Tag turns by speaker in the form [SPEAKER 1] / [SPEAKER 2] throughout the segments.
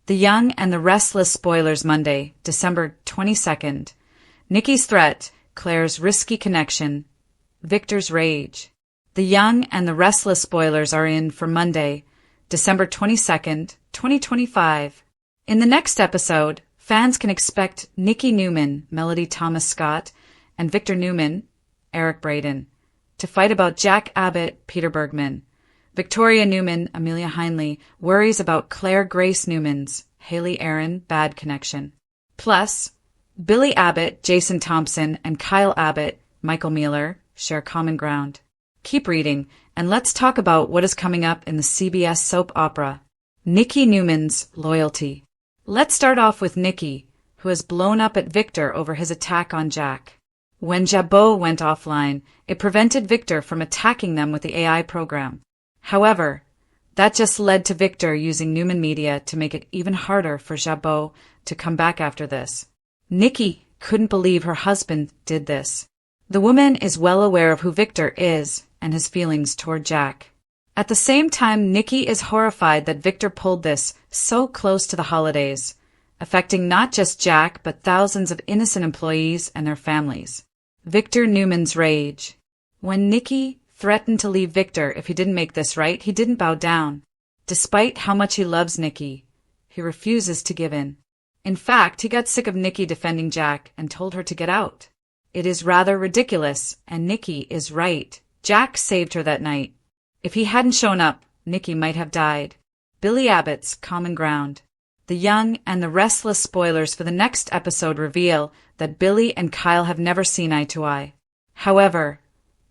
[SPEAKER 1] The Young and the Restless spoilers Monday, December 22nd. Nikki's threat, Claire's risky connection, Victor's rage. The Young and the Restless spoilers are in for Monday, December 22nd, 2025. In the next episode, fans can expect Nikki Newman, Melody Thomas Scott, and Victor Newman, Eric Braeden, to fight about Jack Abbott, Peter Bergman. Victoria Newman, Amelia Heinle, worries about Claire Grace Newman's, Haley Aaron, bad connection. Plus, Billy Abbott, Jason Thompson, and Kyle Abbott, Michael Mueller, share common ground. Keep reading, and let's talk about what is coming up in the CBS soap opera, Nikki Newman's Loyalty. Let's start off with Nikki, who has blown up at Victor over his attack on Jack. When Jabot went offline, it prevented Victor from attacking them with the AI program. However, that just led to Victor using Newman Media to make it even harder for Jabot to come back after this. Nikki couldn't believe her husband did this. The woman is well aware of who Victor is and his feelings toward Jack. At the same time, Nikki is horrified that Victor pulled this so close to the holidays, affecting not just Jack but thousands of innocent employees and their families. Victor Newman's rage. When Nikki threatened to leave Victor if he didn't make this right, he didn't bow down. Despite how much he loves Nikki, he refuses to give in. In fact, he got sick of Nikki defending Jack and told her to get out. It is rather ridiculous, and Nikki is right. Jack saved her that night. If he hadn't shown up, Nikki might have died. Billy Abbott's common ground. The Young and the Restless spoilers for the next episode reveal that Billy and Kyle have never seen eye to eye. However,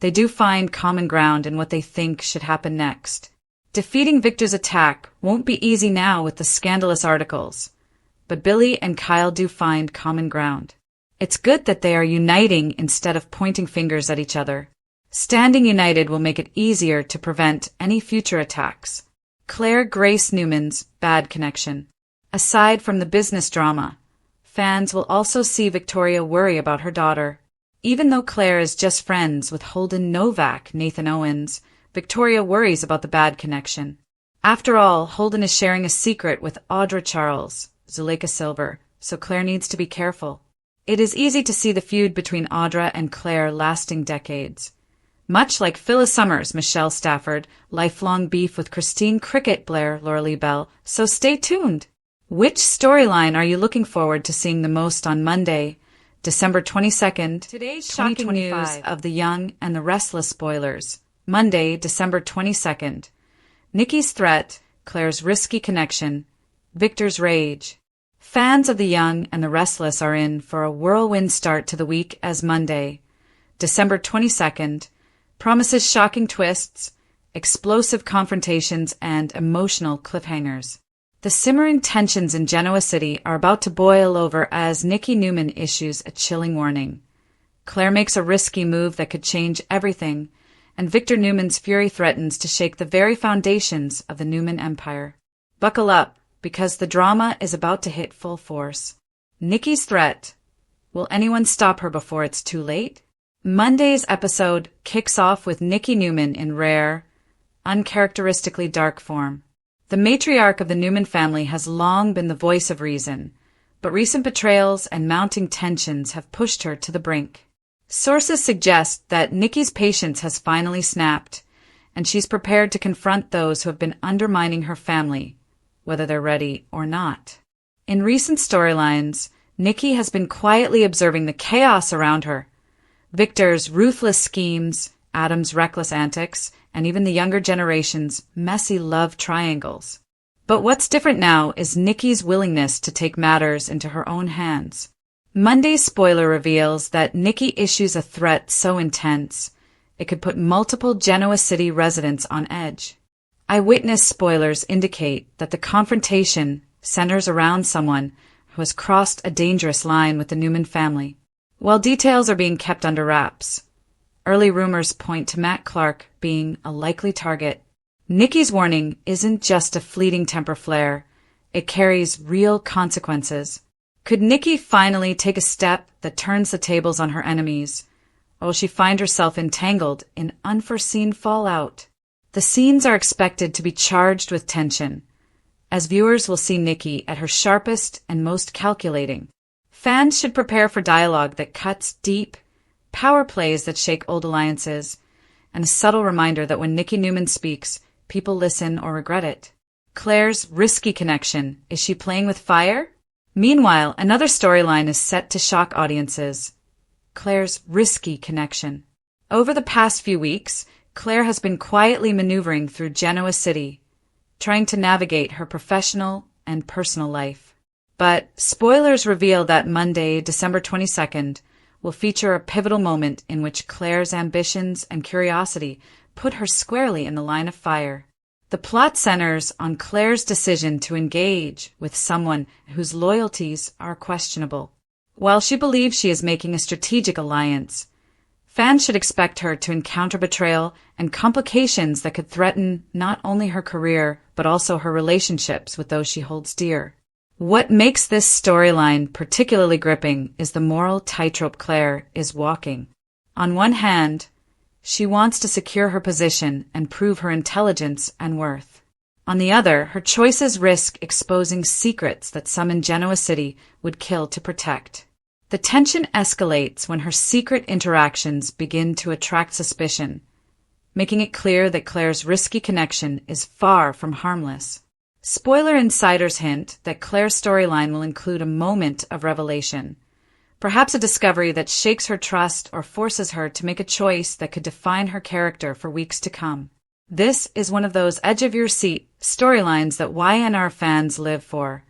[SPEAKER 1] they do find common ground in what they think should happen next. Defeating Victor's attack won't be easy now with the scandalous articles, but Billy and Kyle do find common ground. It's good that they are uniting instead of pointing fingers at each other. Standing united will make it easier to prevent any future attacks. Claire Grace Newman's bad connection. Aside from the business drama, fans will also see Victoria worry about her daughter. Even though Claire is just friends with Holden Novak, Nathan Owens, Victoria worries about the bad connection. After all, Holden is sharing a secret with Audra Charles, Zuleika Silver, so Claire needs to be careful. It is easy to see the feud between Audra and Claire lasting decades. Much like Phyllis Summers, Michelle Stafford, lifelong beef with Christine Cricket Blair, Lauralee Bell, so stay tuned. Which storyline are you looking forward to seeing the most on Monday, December 22nd, Today's shocking news of The Young and the Restless spoilers. Monday, December 22nd. Nikki's threat, Claire's risky connection, Victor's rage. Fans of The Young and the Restless are in for a whirlwind start to the week as Monday, December 22nd, promises shocking twists, explosive confrontations, and emotional cliffhangers. The simmering tensions in Genoa City are about to boil over as Nikki Newman issues a chilling warning. Claire makes a risky move that could change everything, and Victor Newman's fury threatens to shake the very foundations of the Newman empire. Buckle up, because the drama is about to hit full force. Nikki's threat. Will anyone stop her before it's too late? Monday's episode kicks off with Nikki Newman in rare, uncharacteristically dark form. The matriarch of the Newman family has long been the voice of reason, but recent betrayals and mounting tensions have pushed her to the brink. Sources suggest that Nikki's patience has finally snapped, and she's prepared to confront those who have been undermining her family, whether they're ready or not. In recent storylines, Nikki has been quietly observing the chaos around her. Victor's ruthless schemes, Adam's reckless antics, and even the younger generation's messy love triangles. But what's different now is Nikki's willingness to take matters into her own hands. Monday's spoiler reveals that Nikki issues a threat so intense, it could put multiple Genoa City residents on edge. Eyewitness spoilers indicate that the confrontation centers around someone who has crossed a dangerous line with the Newman family. While details are being kept under wraps, early rumors point to Matt Clark being a likely target. Nikki's warning isn't just a fleeting temper flare. It carries real consequences. Could Nikki finally take a step that turns the tables on her enemies, or will she find herself entangled in unforeseen fallout? The scenes are expected to be charged with tension. as viewers will see Nikki at her sharpest and most calculating. Fans should prepare for dialogue that cuts deep, power plays that shake old alliances, and a subtle reminder that when Nikki Newman speaks, people listen or regret it. Claire's risky connection. Is she playing with fire? Meanwhile, another storyline is set to shock audiences. Claire's risky connection. Over the past few weeks, Claire has been quietly maneuvering through Genoa City, trying to navigate her professional and personal life. But spoilers reveal that Monday, December 22nd, will feature a pivotal moment in which Claire's ambitions and curiosity put her squarely in the line of fire. The plot centers on Claire's decision to engage with someone whose loyalties are questionable. While she believes she is making a strategic alliance, fans should expect her to encounter betrayal and complications that could threaten not only her career, but also her relationships with those she holds dear. What makes this storyline particularly gripping is the moral tightrope Claire is walking. On one hand, she wants to secure her position and prove her intelligence and worth. On the other, her choices risk exposing secrets that some in Genoa City would kill to protect. The tension escalates when her secret interactions begin to attract suspicion, making it clear that Claire's risky connection is far from harmless. Spoiler insiders hint that Claire's storyline will include a moment of revelation, perhaps a discovery that shakes her trust or forces her to make a choice that could define her character for weeks to come. This is one of those edge-of-your-seat storylines that YNR fans live for,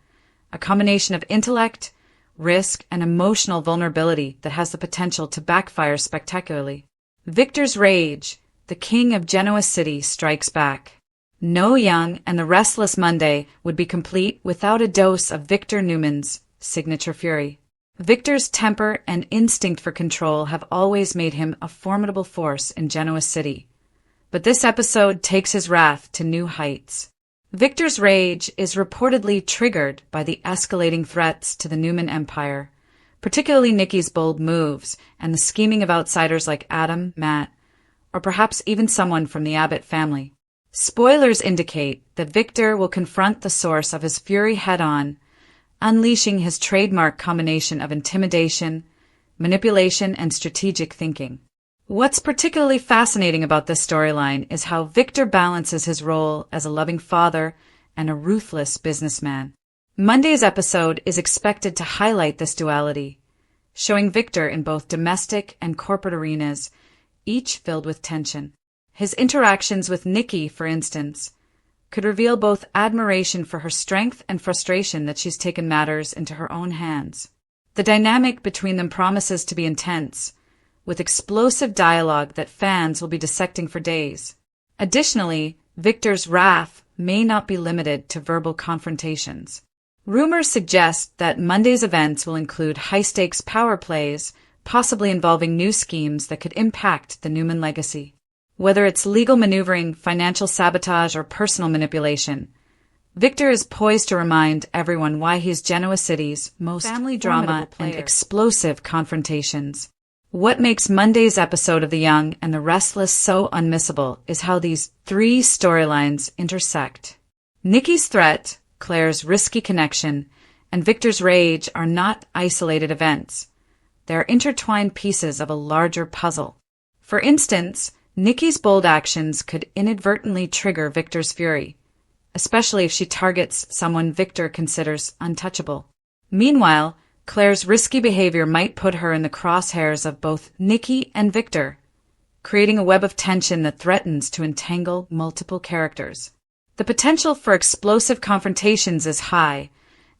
[SPEAKER 1] a combination of intellect, risk, and emotional vulnerability that has the potential to backfire spectacularly. Victor's rage, the king of Genoa City, strikes back. No Young and the Restless Monday would be complete without a dose of Victor Newman's signature fury. Victor's temper and instinct for control have always made him a formidable force in Genoa City, but this episode takes his wrath to new heights. Victor's rage is reportedly triggered by the escalating threats to the Newman Empire, particularly Nikki's bold moves and the scheming of outsiders like Adam, Matt, or perhaps even someone from the Abbott family. Spoilers indicate that Victor will confront the source of his fury head-on, unleashing his trademark combination of intimidation, manipulation, and strategic thinking. What's particularly fascinating about this storyline is how Victor balances his role as a loving father and a ruthless businessman. Monday's episode is expected to highlight this duality, showing Victor in both domestic and corporate arenas, each filled with tension. His interactions with Nikki, for instance, could reveal both admiration for her strength and frustration that she's taken matters into her own hands. The dynamic between them promises to be intense, with explosive dialogue that fans will be dissecting for days. Additionally, Victor's wrath may not be limited to verbal confrontations. Rumors suggest that Monday's events will include high-stakes power plays, possibly involving new schemes that could impact the Newman legacy. Whether it's legal maneuvering, financial sabotage, or personal manipulation, Victor is poised to remind everyone why he's Genoa City's most family drama and explosive confrontations. What makes Monday's episode of The Young and the Restless so unmissable is how these three storylines intersect. Nikki's threat, Claire's risky connection, and Victor's rage are not isolated events. They are intertwined pieces of a larger puzzle. For instance, Nikki's bold actions could inadvertently trigger Victor's fury, especially if she targets someone Victor considers untouchable. Meanwhile, Claire's risky behavior might put her in the crosshairs of both Nikki and Victor, creating a web of tension that threatens to entangle multiple characters. The potential for explosive confrontations is high,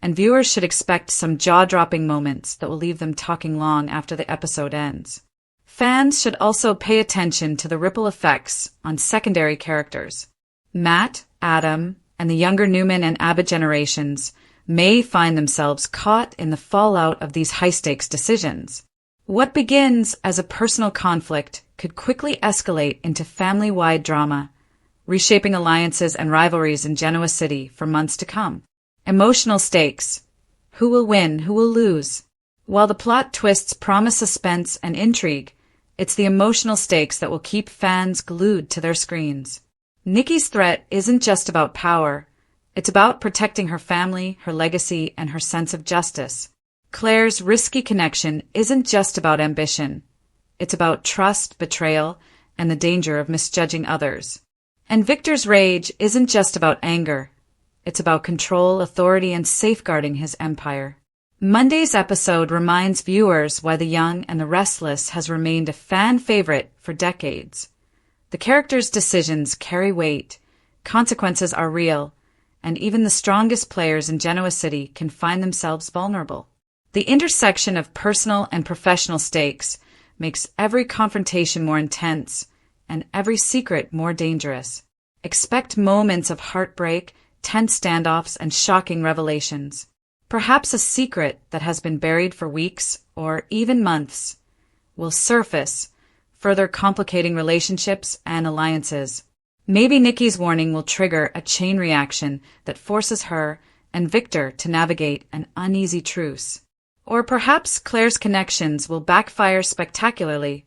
[SPEAKER 1] and viewers should expect some jaw-dropping moments that will leave them talking long after the episode ends. Fans should also pay attention to the ripple effects on secondary characters. Matt, Adam, and the younger Newman and Abbott generations may find themselves caught in the fallout of these high-stakes decisions. What begins as a personal conflict could quickly escalate into family-wide drama, reshaping alliances and rivalries in Genoa City for months to come. Emotional stakes. Who will win? Who will lose? While the plot twists promise suspense and intrigue, it's the emotional stakes that will keep fans glued to their screens. Nikki's threat isn't just about power, It's about protecting her family, her legacy, and her sense of justice. Claire's risky connection isn't just about ambition. It's about trust, betrayal, and the danger of misjudging others. And Victor's rage isn't just about anger. It's about control, authority, and safeguarding his empire. Monday's episode reminds viewers why The Young and the Restless has remained a fan favorite for decades. The characters' decisions carry weight, consequences are real, and even the strongest players in Genoa City can find themselves vulnerable. The intersection of personal and professional stakes makes every confrontation more intense and every secret more dangerous. Expect moments of heartbreak, tense standoffs, and shocking revelations. Perhaps a secret that has been buried for weeks or even months will surface, further complicating relationships and alliances. Maybe Nikki's warning will trigger a chain reaction that forces her and Victor to navigate an uneasy truce. Or perhaps Claire's connections will backfire spectacularly,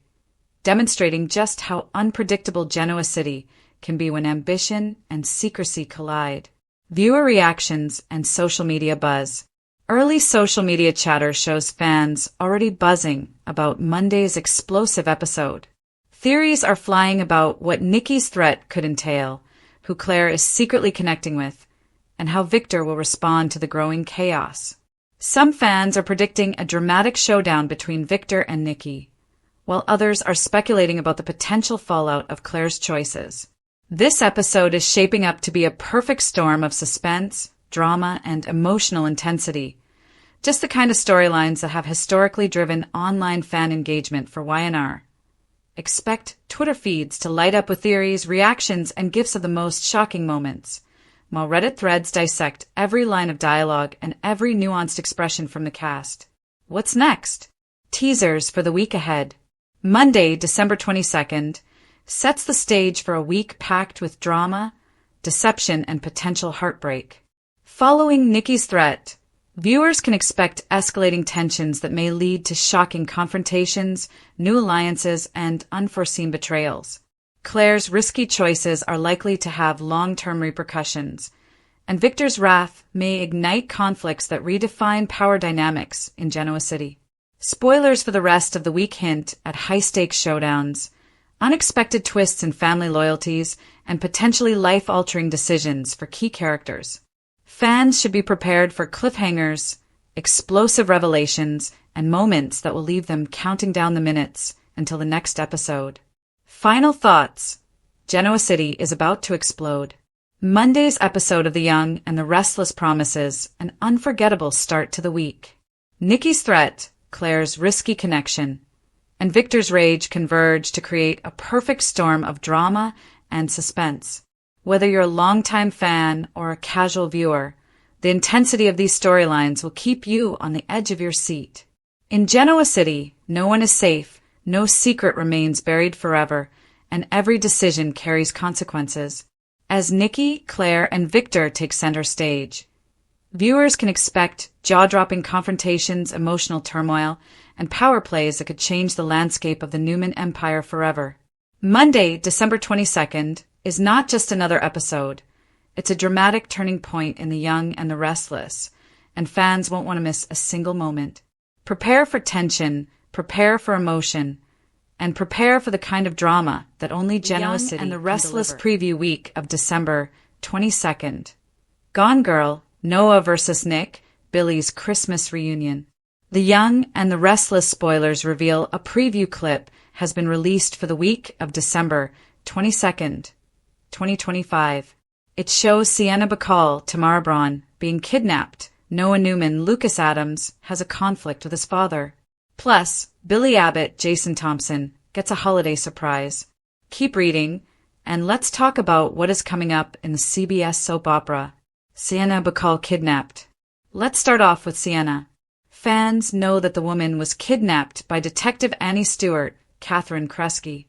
[SPEAKER 1] demonstrating just how unpredictable Genoa City can be when ambition and secrecy collide. Viewer reactions and social media buzz. Early social media chatter shows fans already buzzing about Monday's explosive episode. Theories are flying about what Nikki's threat could entail, who Claire is secretly connecting with, and how Victor will respond to the growing chaos. Some fans are predicting a dramatic showdown between Victor and Nikki, while others are speculating about the potential fallout of Claire's choices. This episode is shaping up to be a perfect storm of suspense, drama, and emotional intensity. Just the kind of storylines that have historically driven online fan engagement for YNR. Expect Twitter feeds to light up with theories, reactions, and gifs of the most shocking moments, while Reddit threads dissect every line of dialogue and every nuanced expression from the cast. What's next? Teasers for the week ahead. Monday, December 22nd, sets the stage for a week packed with drama, deception, and potential heartbreak. Following Nikki's threat, viewers can expect escalating tensions that may lead to shocking confrontations, new alliances, and unforeseen betrayals. Claire's risky choices are likely to have long-term repercussions, and Victor's wrath may ignite conflicts that redefine power dynamics in Genoa City. Spoilers for the rest of the week hint at high-stakes showdowns, unexpected twists in family loyalties, and potentially life-altering decisions for key characters. Fans should be prepared for cliffhangers, explosive revelations, and moments that will leave them counting down the minutes until the next episode. Final thoughts. Genoa City is about to explode. Monday's episode of The Young and the Restless promises an unforgettable start to the week. Nikki's threat, Claire's risky connection, and Victor's rage converge to create a perfect storm of drama and suspense. Whether you're a longtime fan or a casual viewer, the intensity of these storylines will keep you on the edge of your seat. In Genoa City, no one is safe, no secret remains buried forever, and every decision carries consequences. As Nikki, Claire, and Victor take center stage, viewers can expect jaw-dropping confrontations, emotional turmoil, and power plays that could change the landscape of the Newman Empire forever. Monday, December 22nd, is not just another episode. It's a dramatic turning point in The Young and the Restless, and fans won't want to miss a single moment. Prepare for tension, prepare for emotion, and prepare for the kind of drama that only Genoa City and the Restless preview week of December 22nd. Gone Girl, Noah vs. Nick, Billy's Christmas reunion. The Young and the Restless spoilers reveal a preview clip has been released for the week of December 22nd, 2025. It shows Sienna Bacall, Tamara Braun, being kidnapped. Noah Newman, Lucas Adams, has a conflict with his father. Plus, Billy Abbott, Jason Thompson, gets a holiday surprise. Keep reading, and let's talk about what is coming up in the CBS soap opera, Sienna Bacall Kidnapped. Let's start off with Sienna. Fans know that the woman was kidnapped by Detective Annie Stewart, Catherine Kresge.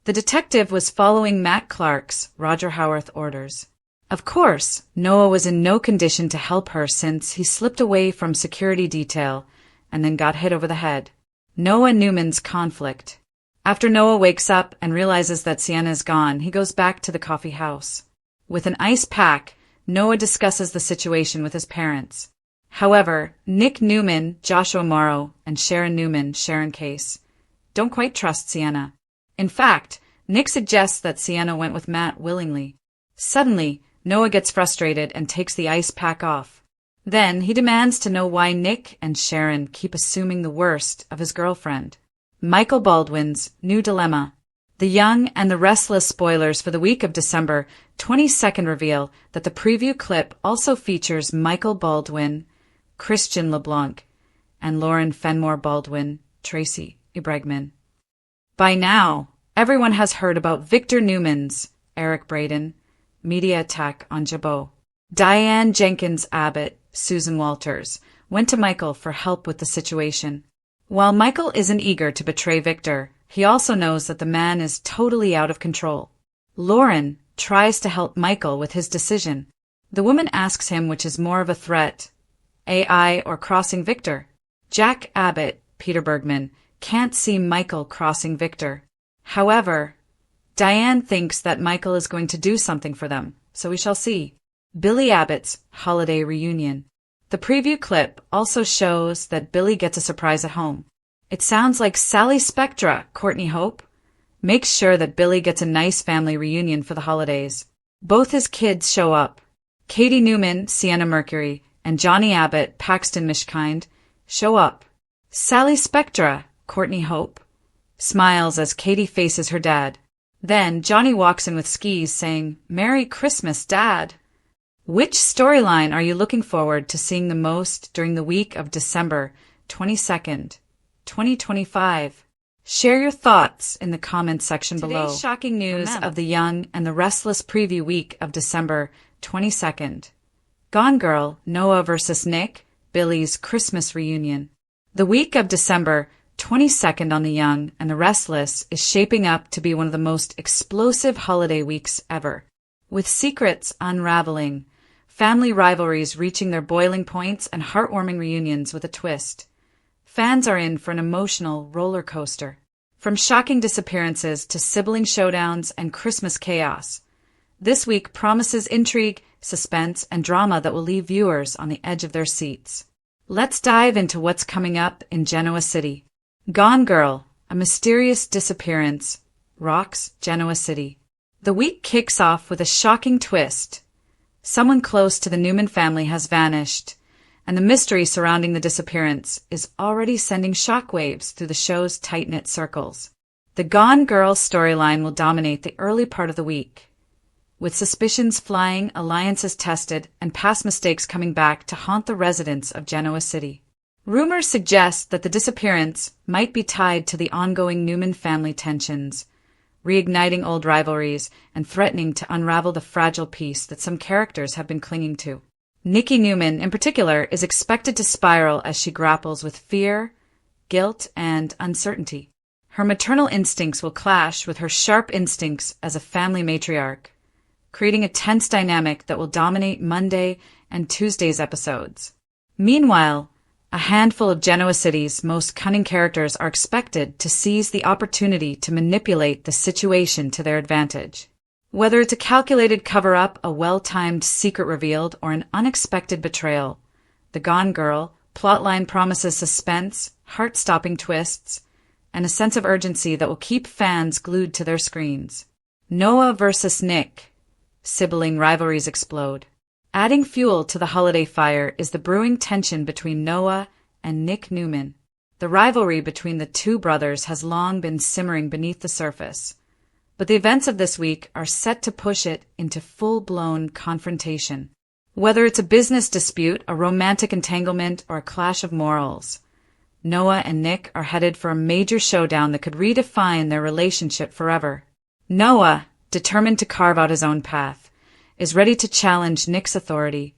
[SPEAKER 1] The detective was following Matt Clark's Roger Howarth orders. Of course, Noah was in no condition to help her since he slipped away from security detail and then got hit over the head. Noah Newman's conflict. After Noah wakes up and realizes that Sienna is gone, he goes back to the coffee house. With an ice pack, Noah discusses the situation with his parents. However, Nick Newman, Joshua Morrow, and Sharon Newman, Sharon Case, don't quite trust Sienna. In fact, Nick suggests that Sienna went with Matt willingly. Suddenly, Noah gets frustrated and takes the ice pack off. Then he demands to know why Nick and Sharon keep assuming the worst of his girlfriend. Michael Baldwin's new dilemma. The Young and the Restless spoilers for the week of December 22nd reveal that the preview clip also features Michael Baldwin, Christian LeBlanc, and Lauren Fenmore Baldwin, Tracy Bregman. By now, everyone has heard about Victor Newman's, Eric Braeden, media attack on Jabot. Diane Jenkins Abbott, Susan Walters, went to Michael for help with the situation. While Michael isn't eager to betray Victor, he also knows that the man is totally out of control. Lauren tries to help Michael with his decision. The woman asks him which is more of a threat, AI or crossing Victor. Jack Abbott, Peter Bergman, can't see Michael crossing Victor. However, Diane thinks that Michael is going to do something for them, so we shall see. Billy Abbott's holiday reunion. The preview clip also shows that Billy gets a surprise at home. It sounds like Sally Spectra, Courtney Hope, makes sure that Billy gets a nice family reunion for the holidays. Both his kids show up. Katie Newman, Sienna Mercury, and Johnny Abbott, Paxton Mishkind, show up. Sally Spectra, Courtney Hope, smiles as Katie faces her dad. Then Johnny walks in with skis saying, "Merry Christmas, Dad." Which storyline are you looking forward to seeing the most during the week of December 22nd, 2025? Share your thoughts in the comments section below. Today's shocking news of the Young and the Restless preview week of December 22nd. Gone Girl, Noah vs. Nick, Billy's Christmas reunion. The week of December 22nd on the Young and the Restless is shaping up to be one of the most explosive holiday weeks ever. With secrets unraveling, family rivalries reaching their boiling points, and heartwarming reunions with a twist. Fans are in for an emotional roller coaster. From shocking disappearances to sibling showdowns and Christmas chaos, this week promises intrigue, suspense, and drama that will leave viewers on the edge of their seats. Let's dive into what's coming up in Genoa City. Gone Girl, a mysterious disappearance, rocks Genoa City. The week kicks off with a shocking twist. Someone close to the Newman family has vanished, and the mystery surrounding the disappearance is already sending shockwaves through the show's tight-knit circles. The Gone Girl storyline will dominate the early part of the week, with suspicions flying, alliances tested, and past mistakes coming back to haunt the residents of Genoa City. Rumors suggest that the disappearance might be tied to the ongoing Newman family tensions, reigniting old rivalries and threatening to unravel the fragile peace that some characters have been clinging to. Nikki Newman, in particular, is expected to spiral as she grapples with fear, guilt, and uncertainty. Her maternal instincts will clash with her sharp instincts as a family matriarch, creating a tense dynamic that will dominate Monday and Tuesday's episodes. Meanwhile, a handful of Genoa City's most cunning characters are expected to seize the opportunity to manipulate the situation to their advantage. Whether it's a calculated cover-up, a well-timed secret revealed, or an unexpected betrayal, the Gone Girl plotline promises suspense, heart-stopping twists, and a sense of urgency that will keep fans glued to their screens. Noah vs. Nick. Sibling rivalries explode. Adding fuel to the holiday fire is the brewing tension between Noah and Nick Newman. The rivalry between the two brothers has long been simmering beneath the surface, but the events of this week are set to push it into full-blown confrontation. Whether it's a business dispute, a romantic entanglement, or a clash of morals, Noah and Nick are headed for a major showdown that could redefine their relationship forever. Noah, determined to carve out his own path, is ready to challenge Nick's authority,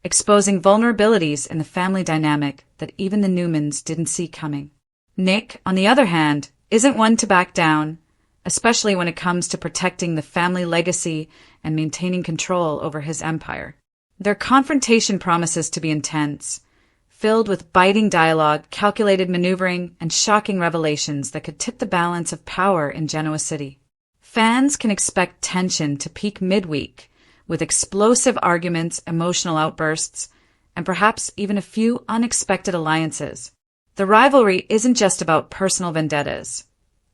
[SPEAKER 1] exposing vulnerabilities in the family dynamic that even the Newmans didn't see coming. Nick, on the other hand, isn't one to back down, especially when it comes to protecting the family legacy and maintaining control over his empire. Their confrontation promises to be intense, filled with biting dialogue, calculated maneuvering, and shocking revelations that could tip the balance of power in Genoa City. Fans can expect tension to peak midweek, with explosive arguments, emotional outbursts, and perhaps even a few unexpected alliances. The rivalry isn't just about personal vendettas.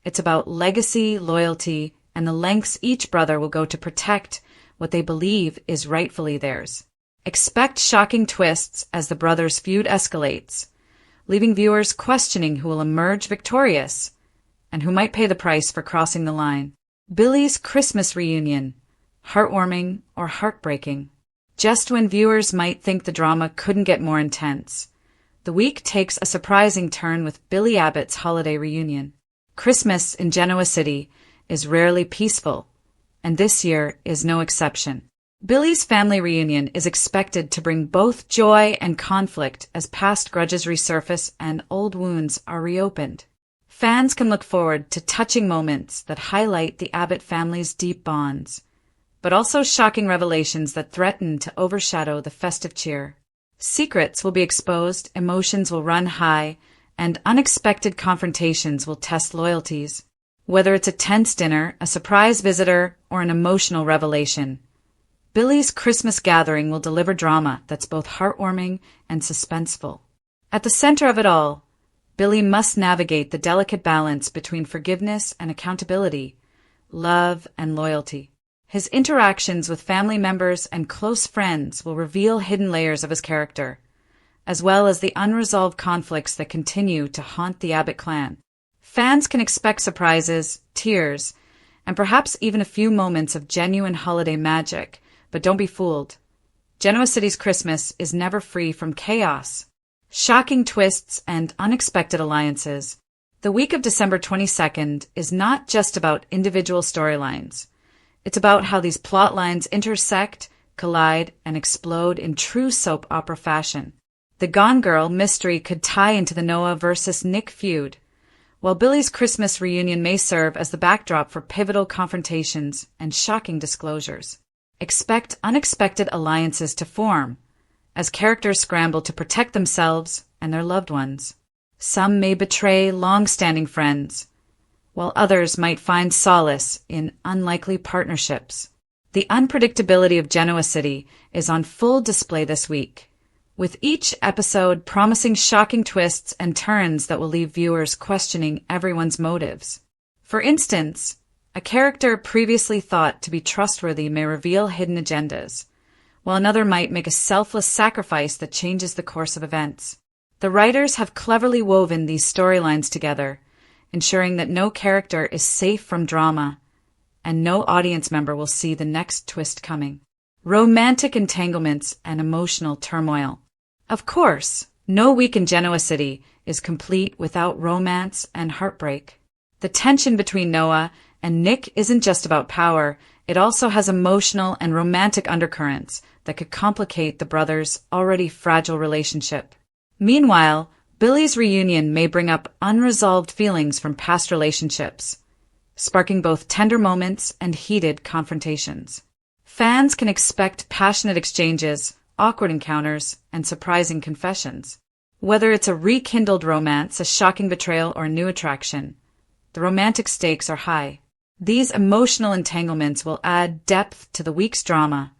[SPEAKER 1] It's about legacy, loyalty, and the lengths each brother will go to protect what they believe is rightfully theirs. Expect shocking twists as the brothers' feud escalates, leaving viewers questioning who will emerge victorious and who might pay the price for crossing the line. Billy's Christmas reunion, heartwarming or heartbreaking. Just when viewers might think the drama couldn't get more intense, the week takes a surprising turn with Billy Abbott's holiday reunion. Christmas in Genoa City is rarely peaceful, and this year is no exception. Billy's family reunion is expected to bring both joy and conflict as past grudges resurface and old wounds are reopened. Fans can look forward to touching moments that highlight the Abbott family's deep bonds, but also shocking revelations that threaten to overshadow the festive cheer. Secrets will be exposed, emotions will run high, and unexpected confrontations will test loyalties. Whether it's a tense dinner, a surprise visitor, or an emotional revelation, Billy's Christmas gathering will deliver drama that's both heartwarming and suspenseful. At the center of it all, Billy must navigate the delicate balance between forgiveness and accountability, love and loyalty. His interactions with family members and close friends will reveal hidden layers of his character, as well as the unresolved conflicts that continue to haunt the Abbott clan. Fans can expect surprises, tears, and perhaps even a few moments of genuine holiday magic, but don't be fooled. Genoa City's Christmas is never free from chaos, shocking twists, and unexpected alliances. The week of December 22nd is not just about individual storylines. It's about how these plot lines intersect, collide, and explode in true soap opera fashion. The Gone Girl mystery could tie into the Noah versus Nick feud, while Billy's Christmas reunion may serve as the backdrop for pivotal confrontations and shocking disclosures. Expect unexpected alliances to form, as characters scramble to protect themselves and their loved ones. Some may betray long-standing friends, while others might find solace in unlikely partnerships. The unpredictability of Genoa City is on full display this week, with each episode promising shocking twists and turns that will leave viewers questioning everyone's motives. For instance, a character previously thought to be trustworthy may reveal hidden agendas, while another might make a selfless sacrifice that changes the course of events. The writers have cleverly woven these storylines together, ensuring that no character is safe from drama, and no audience member will see the next twist coming. Romantic entanglements and emotional turmoil. Of course, no week in Genoa City is complete without romance and heartbreak. The tension between Noah and Nick isn't just about power, it also has emotional and romantic undercurrents that could complicate the brothers' already fragile relationship. Meanwhile, Billy's reunion may bring up unresolved feelings from past relationships, sparking both tender moments and heated confrontations. Fans can expect passionate exchanges, awkward encounters, and surprising confessions. Whether it's a rekindled romance, a shocking betrayal, or a new attraction, the romantic stakes are high. These emotional entanglements will add depth to the week's drama,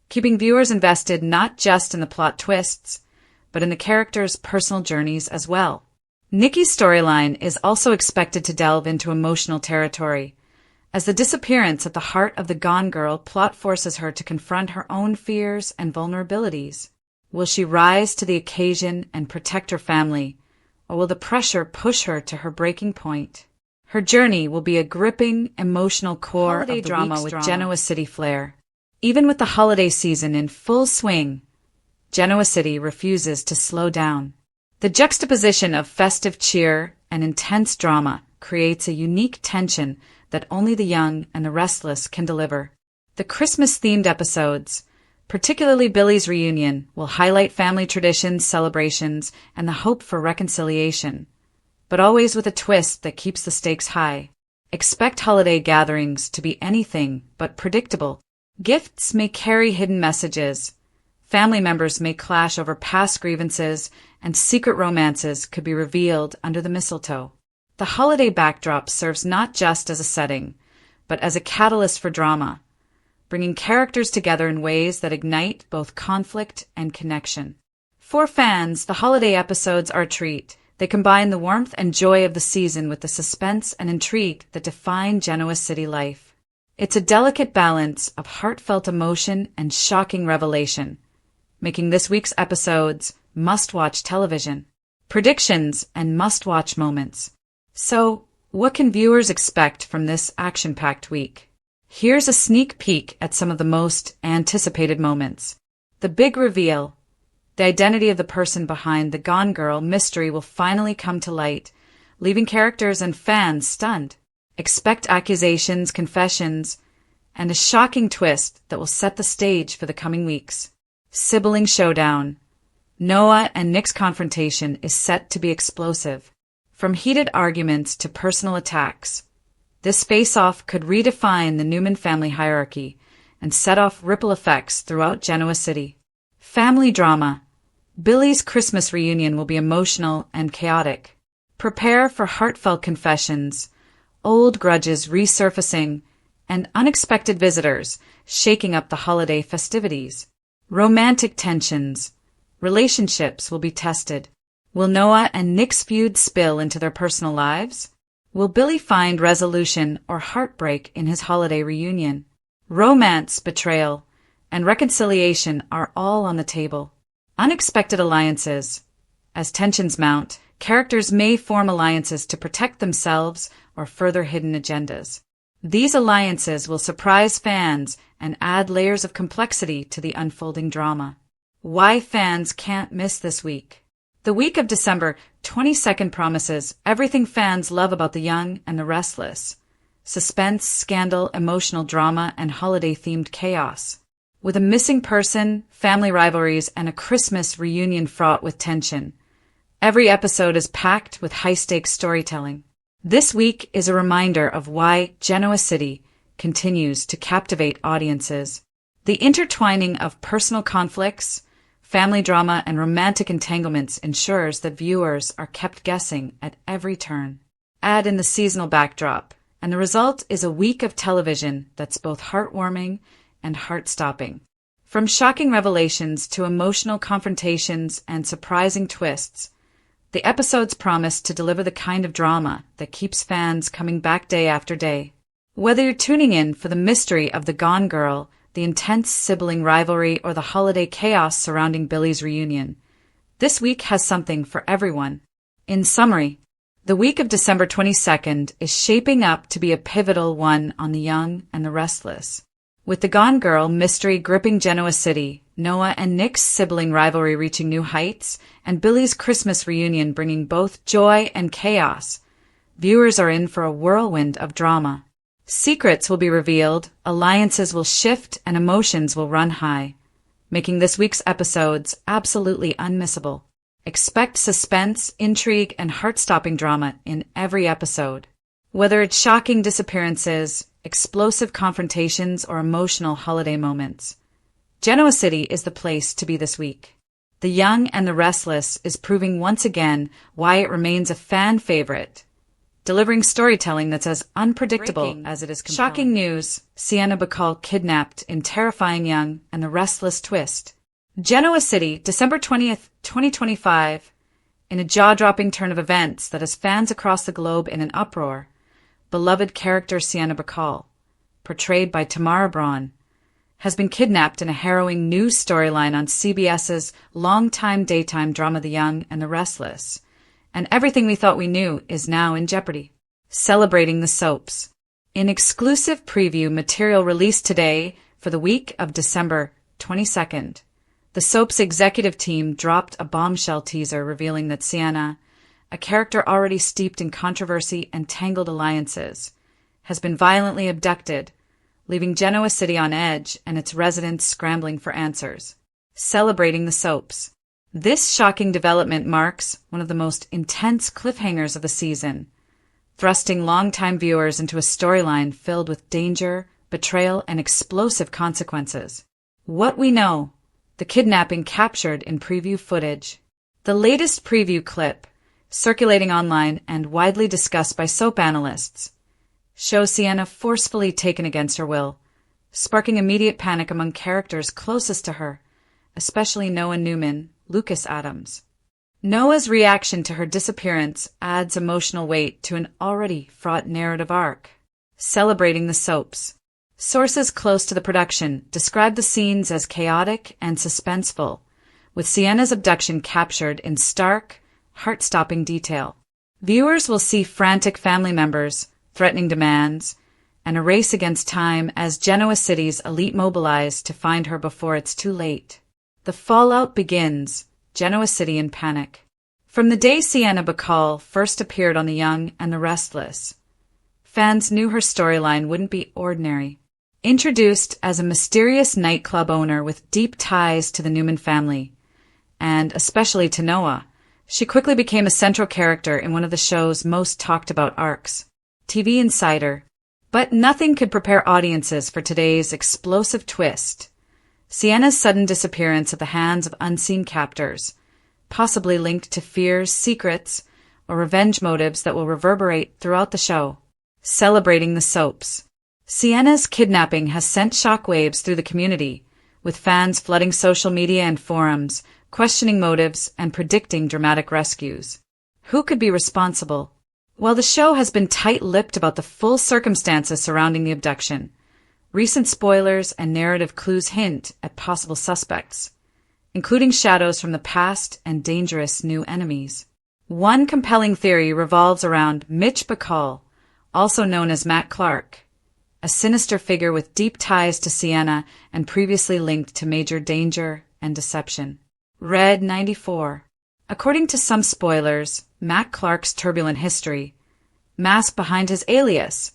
[SPEAKER 1] keeping viewers invested not just in the plot twists, but in the characters' personal journeys as well. Nikki's storyline is also expected to delve into emotional territory, as the disappearance at the heart of the Gone Girl plot forces her to confront her own fears and vulnerabilities. Will she rise to the occasion and protect her family, or will the pressure push her to her breaking point? Her journey will be a gripping, emotional core holiday of the drama with Genoa City flair. Even with the holiday season in full swing, Genoa City refuses to slow down. The juxtaposition of festive cheer and intense drama creates a unique tension that only the young and the restless can deliver. The Christmas-themed episodes, particularly Billy's reunion, will highlight family traditions, celebrations, and the hope for reconciliation, but always with a twist that keeps the stakes high. Expect holiday gatherings to be anything but predictable. Gifts may carry hidden messages, family members may clash over past grievances, and secret romances could be revealed under the mistletoe. The holiday backdrop serves not just as a setting, but as a catalyst for drama, bringing characters together in ways that ignite both conflict and connection. For fans, the holiday episodes are a treat. They combine the warmth and joy of the season with the suspense and intrigue that define Genoa City life. It's a delicate balance of heartfelt emotion and shocking revelation, making this week's episodes must-watch television, predictions, and must-watch moments. So, what can viewers expect from this action-packed week? Here's a sneak peek at some of the most anticipated moments. The big reveal. The identity of the person behind the Gone Girl mystery will finally come to light, leaving characters and fans stunned. Expect accusations, confessions, and a shocking twist that will set the stage for the coming weeks. Sibling showdown. Noah and Nick's confrontation is set to be explosive. From heated arguments to personal attacks, this face-off could redefine the Newman family hierarchy and set off ripple effects throughout Genoa City. Family drama. Billy's Christmas reunion will be emotional and chaotic. Prepare for heartfelt confessions, old grudges resurfacing, and unexpected visitors shaking up the holiday festivities. Romantic tensions. Relationships will be tested. Will Noah and Nick's feud spill into their personal lives? Will Billy find resolution or heartbreak in his holiday reunion? Romance, betrayal, and reconciliation are all on the table. Unexpected alliances. As tensions mount, characters may form alliances to protect themselves or further hidden agendas. These alliances will surprise fans and add layers of complexity to the unfolding drama. Why fans can't miss this week. The week of December 22nd promises everything fans love about The Young and the Restless. Suspense, scandal, emotional drama, and holiday-themed chaos. With a missing person, family rivalries, and a Christmas reunion fraught with tension. Every episode is packed with high-stakes storytelling. This week is a reminder of why Genoa City continues to captivate audiences. The intertwining of personal conflicts, family drama, and romantic entanglements ensures that viewers are kept guessing at every turn. Add in the seasonal backdrop, and the result is a week of television that's both heartwarming and heart-stopping. From shocking revelations to emotional confrontations and surprising twists, the episodes promise to deliver the kind of drama that keeps fans coming back day after day. Whether you're tuning in for the mystery of the Gone Girl, the intense sibling rivalry, or the holiday chaos surrounding Billy's reunion, this week has something for everyone. In summary, the week of December 22nd is shaping up to be a pivotal one on The Young and the Restless. With the Gone Girl mystery gripping Genoa City, Noah and Nick's sibling rivalry reaching new heights, and Billy's Christmas reunion bringing both joy and chaos, viewers are in for a whirlwind of drama. Secrets will be revealed, alliances will shift, and emotions will run high, making this week's episodes absolutely unmissable. Expect suspense, intrigue, and heart-stopping drama in every episode. Whether it's shocking disappearances, explosive confrontations, or emotional holiday moments, Genoa City is the place to be this week. The Young and the Restless is proving once again why it remains a fan favorite, delivering storytelling that's as unpredictable as it is compelling. Shocking news, Sienna Bacall kidnapped in terrifying Young and the Restless twist. Genoa City, December 20th, 2025. In a jaw-dropping turn of events that has fans across the globe in an uproar, beloved character Sienna Bacall, portrayed by Tamara Braun, has been kidnapped in a harrowing new storyline on CBS's longtime daytime drama The Young and the Restless, and everything we thought we knew is now in jeopardy. Celebrating the soaps. In exclusive preview material released today for the week of December 22nd, the soap's executive team dropped a bombshell teaser revealing that Sienna, a character already steeped in controversy and tangled alliances, has been violently abducted, leaving Genoa City on edge and its residents scrambling for answers. Celebrating the soaps. This shocking development marks one of the most intense cliffhangers of the season, thrusting longtime viewers into a storyline filled with danger, betrayal, and explosive consequences. What we know. The kidnapping captured in preview footage. The latest preview clip, circulating online and widely discussed by soap analysts, shows Sienna forcefully taken against her will, sparking immediate panic among characters closest to her, especially Noah Newman, Lucas Adams. Noah's reaction to her disappearance adds emotional weight to an already fraught narrative arc. Celebrating the soaps. Sources close to the production describe the scenes as chaotic and suspenseful, with Sienna's abduction captured in stark, heart-stopping detail. Viewers will see frantic family members, threatening demands, and a race against time as Genoa City's elite mobilize to find her before it's too late. The fallout begins, Genoa City in panic. From the day Sienna Bacall first appeared on The Young and the Restless, fans knew her storyline wouldn't be ordinary. Introduced as a mysterious nightclub owner with deep ties to the Newman family, and especially to Noah, she quickly became a central character in one of the show's most talked-about arcs. TV Insider. But nothing could prepare audiences for today's explosive twist. Sienna's sudden disappearance at the hands of unseen captors, possibly linked to fears, secrets, or revenge motives that will reverberate throughout the show. Celebrating the soaps. Sienna's kidnapping has sent shockwaves through the community, with fans flooding social media and forums, questioning motives and predicting dramatic rescues. Who could be responsible? While the show has been tight-lipped about the full circumstances surrounding the abduction, recent spoilers and narrative clues hint at possible suspects, including shadows from the past and dangerous new enemies. One compelling theory revolves around Mitch Bacall, also known as Matt Clark, a sinister figure with deep ties to Sienna and previously linked to major danger and deception. Red 94. According to some spoilers, Matt Clark's turbulent history, masked behind his alias,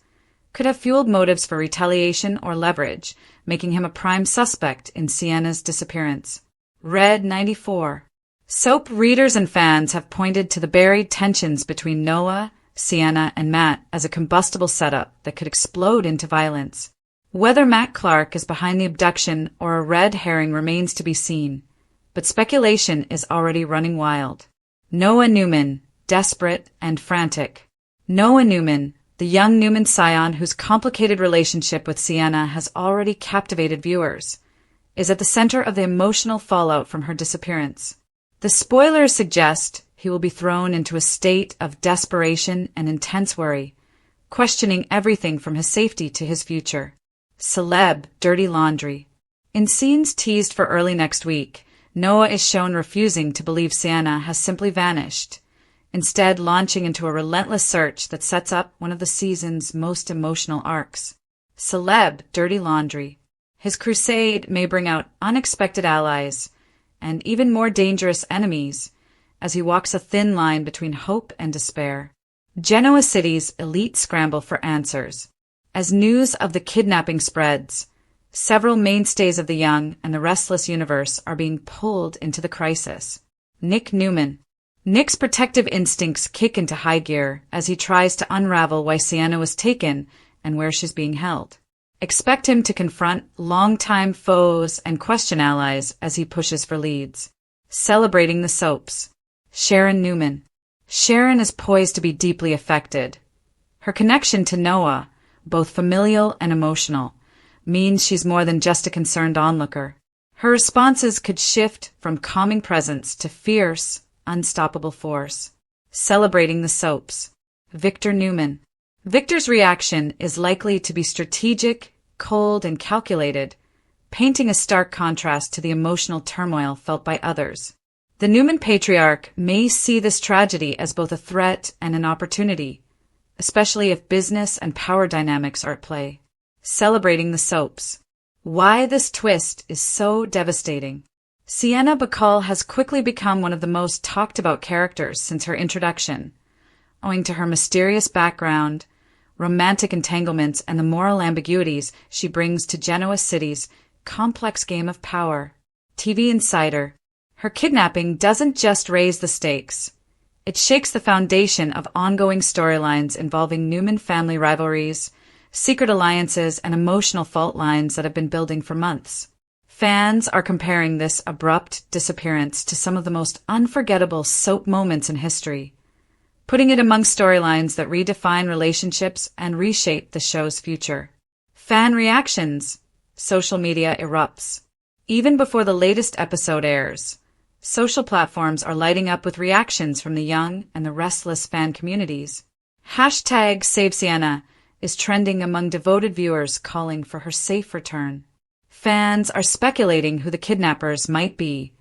[SPEAKER 1] could have fueled motives for retaliation or leverage, making him a prime suspect in Sienna's disappearance. Red 94. Soap readers and fans have pointed to the buried tensions between Noah, Sienna, and Matt as a combustible setup that could explode into violence. Whether Matt Clark is behind the abduction or a red herring remains to be seen, but speculation is already running wild. Noah Newman, desperate and frantic. Noah Newman, the young Newman scion whose complicated relationship with Sienna has already captivated viewers, is at the center of the emotional fallout from her disappearance. The spoilers suggest he will be thrown into a state of desperation and intense worry, questioning everything from his safety to his future. Celeb dirty laundry. In scenes teased for early next week, Noah is shown refusing to believe Sienna has simply vanished, instead launching into a relentless search that sets up one of the season's most emotional arcs. Celeb dirty laundry. His crusade may bring out unexpected allies and even more dangerous enemies as he walks a thin line between hope and despair. Genoa City's elite scramble for answers. As news of the kidnapping spreads, several mainstays of the Young and the Restless universe are being pulled into the crisis. Nick Newman. Nick's protective instincts kick into high gear as he tries to unravel why Sienna was taken and where she's being held. Expect him to confront longtime foes and question allies as he pushes for leads. Celebrating the soaps. Sharon Newman. Sharon is poised to be deeply affected. Her connection to Noah, both familial and emotional, means she's more than just a concerned onlooker. Her responses could shift from calming presence to fierce, unstoppable force. Celebrating the soaps. Victor Newman. Victor's reaction is likely to be strategic, cold, and calculated, painting a stark contrast to the emotional turmoil felt by others. The Newman patriarch may see this tragedy as both a threat and an opportunity, especially if business and power dynamics are at play. Celebrating the soaps. Why this twist is so devastating. Sienna Bacall has quickly become one of the most talked-about characters since her introduction, owing to her mysterious background, romantic entanglements, and the moral ambiguities she brings to Genoa City's complex game of power. TV Insider. Her kidnapping doesn't just raise the stakes. It shakes the foundation of ongoing storylines involving Newman family rivalries, secret alliances, and emotional fault lines that have been building for months. Fans are comparing this abrupt disappearance to some of the most unforgettable soap moments in history, putting it among storylines that redefine relationships and reshape the show's future. Fan reactions. social media erupts. Even before the latest episode airs, social platforms are lighting up with reactions from the Young and the Restless fan communities. Hashtag Save Sienna is trending among devoted viewers calling for her safe return. Fans are speculating who the kidnappers might be,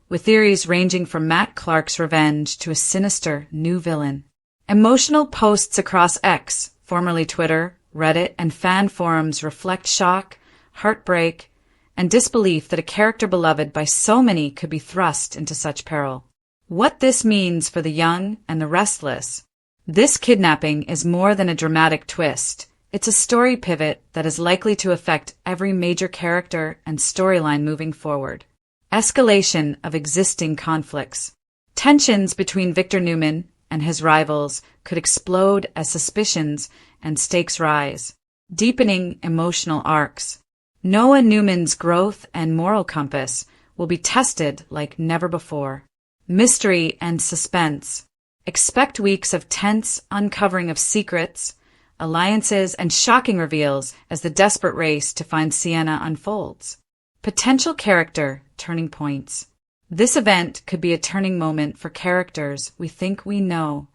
[SPEAKER 1] with theories ranging from Matt Clark's revenge to a sinister new villain. Emotional posts across X, formerly Twitter, Reddit, and fan forums reflect shock, heartbreak, and disbelief that a character beloved by so many could be thrust into such peril. What this means for the Young and the Restless. This kidnapping is more than a dramatic twist. It's a story pivot that is likely to affect every major character and storyline moving forward. Escalation of existing conflicts. Tensions between Victor Newman and his rivals could explode as suspicions and stakes rise. Deepening emotional arcs. Noah Newman's growth and moral compass will be tested like never before. Mystery and suspense. Expect weeks of tense uncovering of secrets, alliances, and shocking reveals as the desperate race to find Sienna unfolds. Potential character turning points. This event could be a turning moment for characters we think we know,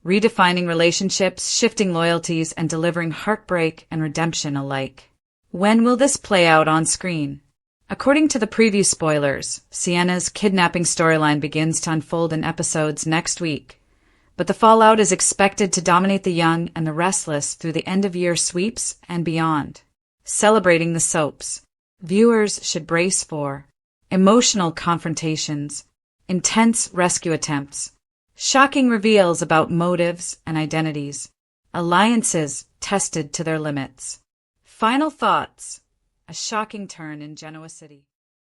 [SPEAKER 1] redefining relationships, shifting loyalties, and delivering heartbreak and redemption alike. When will this play out on screen? According to the preview spoilers, Sienna's kidnapping storyline begins to unfold in episodes next week, but the fallout is expected to dominate the Young and the Restless through the end-of-year sweeps and beyond. Celebrating the soaps. Viewers should brace for emotional confrontations, intense rescue attempts, shocking reveals about motives and identities, alliances tested to their limits. Final thoughts. A shocking turn in Genoa City.